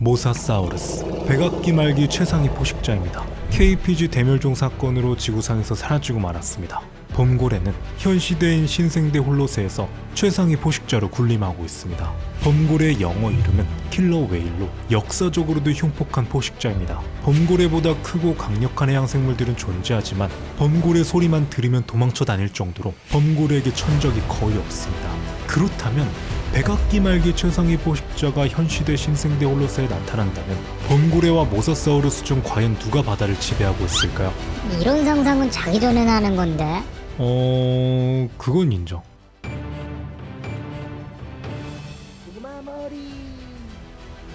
모사사우루스, 백악기 말기 최상위 포식자입니다. KPG 대멸종 사건으로 지구상에서 사라지고 말았습니다. 범고래는 현 시대인 신생대 홀로세에서 최상위 포식자로 군림하고 있습니다. 범고래의 영어 이름은 킬러 웨일로 역사적으로도 흉폭한 포식자입니다. 범고래보다 크고 강력한 해양 생물들은 존재하지만 범고래 소리만 들으면 도망쳐 다닐 정도로 범고래에게 천적이 거의 없습니다. 그렇다면 백악기 말기 최상위 포식자가 현 시대 신생대 홀로세에 나타난다면 범고래와 모사사우루스 중 과연 누가 바다를 지배하고 있을까요? 이런 상상은 자기 전에나 하는 건데. 그건 인정.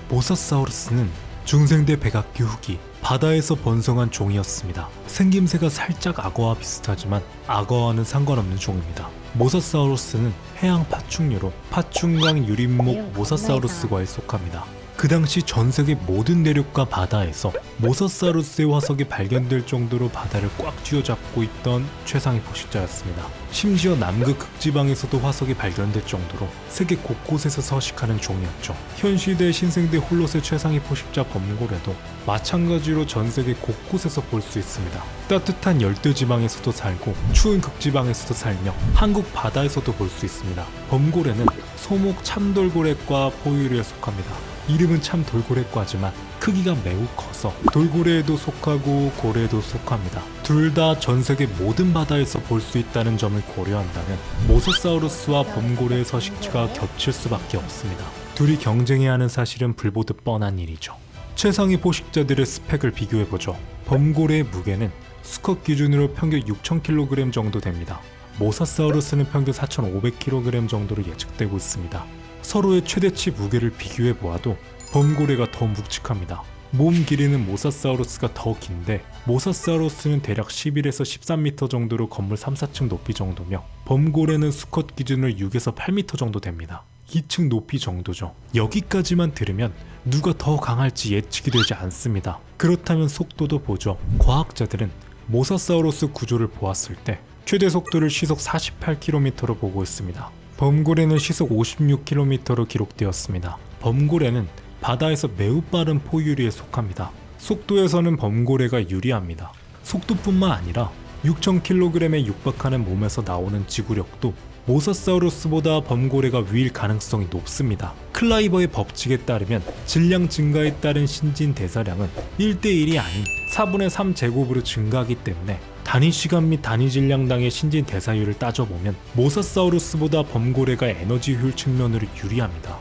모사사우루스는 중생대 백악기 후기 바다에서 번성한 종이었습니다. 생김새가 살짝 악어와 비슷하지만 악어와는 상관없는 종입니다. 모사사우루스는 해양 파충류로 파충강 유림목 모사사우루스과에 속합니다. 그 당시 전 세계 모든 내륙과 바다에서 모사사우루스의 화석이 발견될 정도로 바다를 꽉 쥐어잡고 있던 최상위 포식자였습니다. 심지어 남극 극지방에서도 화석이 발견될 정도로 세계 곳곳에서 서식하는 종이었죠. 현 시대 신생대 홀로세 최상위 포식자 범고래도 마찬가지로 전 세계 곳곳에서 볼 수 있습니다. 따뜻한 열대지방에서도 살고 추운 극지방에서도 살며 한국 바다에서도 볼 수 있습니다. 범고래는 소목 참돌고래과 포유류에 속합니다. 이름은 참돌고래과지만 크기가 매우 커서 돌고래에도 속하고 고래에도 속합니다. 둘 다 전 세계 모든 바다에서 볼 수 있다는 점을 고려한다면 모사사우루스와 범고래의 서식지가 겹칠 수밖에 없습니다. 둘이 경쟁해야 하는 사실은 불보듯 뻔한 일이죠. 최상위 포식자들의 스펙을 비교해보죠. 범고래의 무게는 수컷 기준으로 평균 6,000kg 정도 됩니다. 모사사우루스는 평균 4,500kg 정도로 예측되고 있습니다. 서로의 최대치 무게를 비교해보아도 범고래가 더 묵직합니다. 몸 길이는 모사사우루스가 더 긴데 모사사우루스는 대략 11에서 13m 정도로 건물 3, 4층 높이 정도며 범고래는 수컷 기준으로 6에서 8m 정도 됩니다. 2층 높이 정도죠. 여기까지만 들으면 누가 더 강할지 예측이 되지 않습니다. 그렇다면 속도도 보죠. 과학자들은 모사사우루스 구조를 보았을 때 최대 속도를 시속 48km로 보고 있습니다. 범고래는 시속 56km로 기록되었습니다. 범고래는 바다에서 매우 빠른 포유류에 속합니다. 속도에서는 범고래가 유리합니다. 속도뿐만 아니라 6,000kg에 육박하는 몸에서 나오는 지구력도 모사사우루스보다 범고래가 위일 가능성이 높습니다. 클라이버의 법칙에 따르면 질량 증가에 따른 신진대사량은 1대1이 아닌 4분의 3 제곱으로 증가하기 때문에 단위 시간 및 단위 질량당의 신진대사율을 따져보면 모사사우루스보다 범고래가 에너지 효율 측면으로 유리합니다.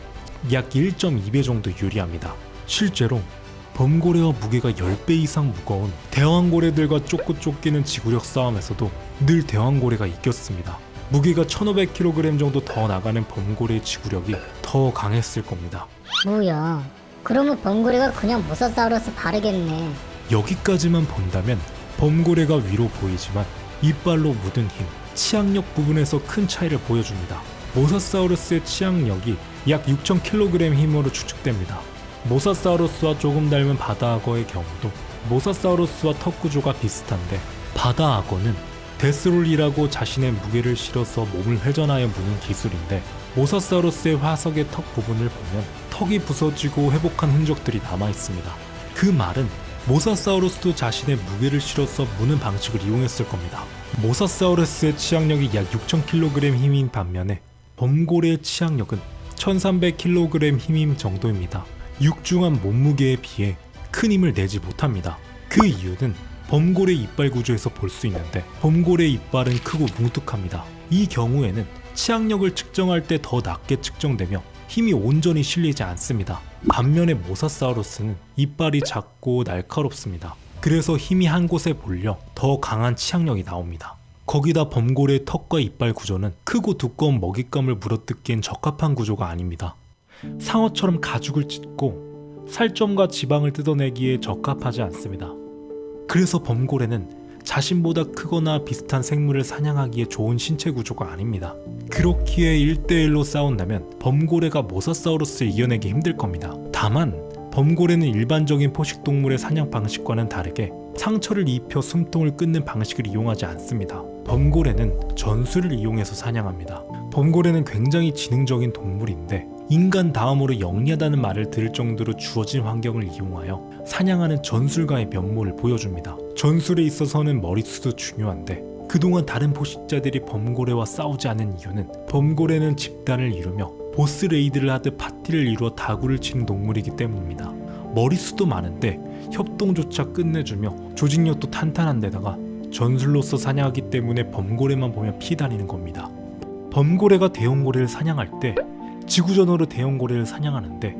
약 1.2배 정도 유리합니다. 실제로 범고래와 무게가 10배 이상 무거운 대왕고래들과 쫓고 쫓기는 지구력 싸움에서도 늘 대왕고래가 이겼습니다. 무게가 1,500kg 정도 더 나가는 범고래의 지구력이 더 강했을 겁니다. 뭐야, 그러면 범고래가 그냥 모사사우루스 바르겠네. 여기까지만 본다면 범고래가 위로 보이지만 이빨로 묻은 힘, 치악력 부분에서 큰 차이를 보여줍니다. 모사사우루스의 치악력이 약 6,000kg 힘으로 추측됩니다. 모사사우루스와 조금 닮은 바다악어의 경우도 모사사우루스와 턱 구조가 비슷한데 바다악어는 데스롤이라고 자신의 무게를 실어서 몸을 회전하여 무는 기술인데 모사사우루스의 화석의 턱 부분을 보면 턱이 부서지고 회복한 흔적들이 남아있습니다. 그 말은 모사사우루스도 자신의 무게를 실어서 무는 방식을 이용했을 겁니다. 모사사우루스의 치악력이 약 6,000kg 힘인 반면에 범고래의 치악력은 1,300kg 힘임 정도입니다. 육중한 몸무게에 비해 큰 힘을 내지 못합니다. 그 이유는 범고래 이빨 구조에서 볼 수 있는데 범고래 이빨은 크고 뭉툭합니다. 이 경우에는 치악력을 측정할 때 더 낮게 측정되며 힘이 온전히 실리지 않습니다. 반면에 모사사우루스는 이빨이 작고 날카롭습니다. 그래서 힘이 한 곳에 몰려 더 강한 치악력이 나옵니다. 거기다 범고래의 턱과 이빨 구조는 크고 두꺼운 먹잇감을 물어뜯기엔 적합한 구조가 아닙니다. 상어처럼 가죽을 찢고 살점과 지방을 뜯어내기에 적합하지 않습니다. 그래서 범고래는 자신보다 크거나 비슷한 생물을 사냥하기에 좋은 신체 구조가 아닙니다. 그렇기에 1대1로 싸운다면 범고래가 모사사우루스를 이겨내기 힘들 겁니다. 다만 범고래는 일반적인 포식동물의 사냥 방식과는 다르게 상처를 입혀 숨통을 끊는 방식을 이용하지 않습니다. 범고래는 전술을 이용해서 사냥합니다. 범고래는 굉장히 지능적인 동물인데 인간 다음으로 영리하다는 말을 들을 정도로 주어진 환경을 이용하여 사냥하는 전술가의 면모를 보여줍니다. 전술에 있어서는 머릿수도 중요한데 그동안 다른 포식자들이 범고래와 싸우지 않은 이유는 범고래는 집단을 이루며 보스 레이드를 하듯 파티를 이루어 다구를 치는 동물이기 때문입니다. 머릿수도 많은데 협동조차 끝내주며 조직력도 탄탄한 데다가 전술로서 사냥하기 때문에 범고래만 보면 피다니는 겁니다. 범고래가 대형고래를 사냥할 때 지구전으로 대형고래를 사냥하는데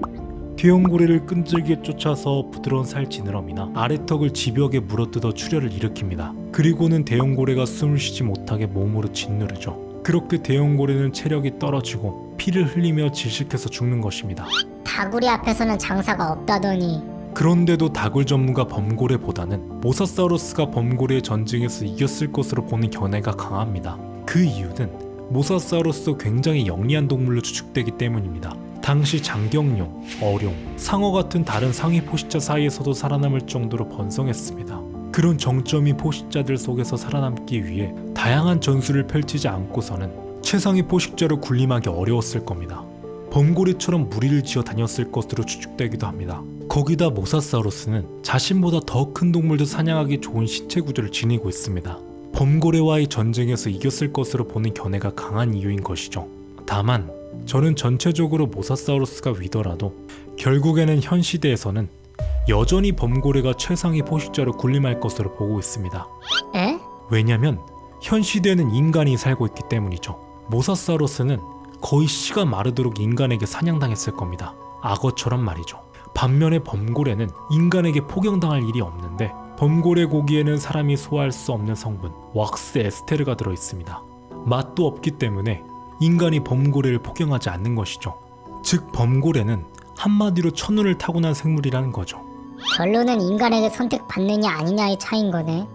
대형고래를 끈질기게 쫓아서 부드러운 살 지느러미나 아래턱을 집벽에 물어뜯어 출혈을 일으킵니다. 그리고는 대형고래가 숨을 쉬지 못하게 몸으로 짓누르죠. 그렇게 대형고래는 체력이 떨어지고 피를 흘리며 질식해서 죽는 것입니다. 다구리 앞에서는 장사가 없다더니. 그런데도 다굴 전문가 범고래보다는 모사사우루스가 범고래의 전쟁에서 이겼을 것으로 보는 견해가 강합니다. 그 이유는 모사사우루스 굉장히 영리한 동물로 추측되기 때문입니다. 당시 장경용, 어룡, 상어 같은 다른 상위 포식자 사이에서도 살아남을 정도로 번성했습니다. 그런 정점이 포식자들 속에서 살아남기 위해 다양한 전술을 펼치지 않고서는 최상위 포식자로 군림하기 어려웠을 겁니다. 범고래처럼 무리를 지어 다녔을 것으로 추측되기도 합니다. 거기다 모사사우루스는 자신보다 더 큰 동물도 사냥하기 좋은 신체 구조를 지니고 있습니다. 범고래와의 전쟁에서 이겼을 것으로 보는 견해가 강한 이유인 것이죠. 다만 저는 전체적으로 모사사우루스가 위더라도 결국에는 현 시대에서는 여전히 범고래가 최상위 포식자로 군림할 것으로 보고 있습니다. 에? 왜냐면 현 시대에는 인간이 살고 있기 때문이죠. 모사사우루스는 거의 씨가 마르도록 인간에게 사냥당했을 겁니다. 악어처럼 말이죠. 반면에 범고래는 인간에게 포경당할 일이 없는데 범고래 고기에는 사람이 소화할 수 없는 성분 왁스 에스테르가 들어있습니다. 맛도 없기 때문에 인간이 범고래를 포경하지 않는 것이죠. 즉 범고래는 한마디로 천운을 타고난 생물이라는 거죠. 결론은 인간에게 선택받느냐 아니냐의 차이인 거네.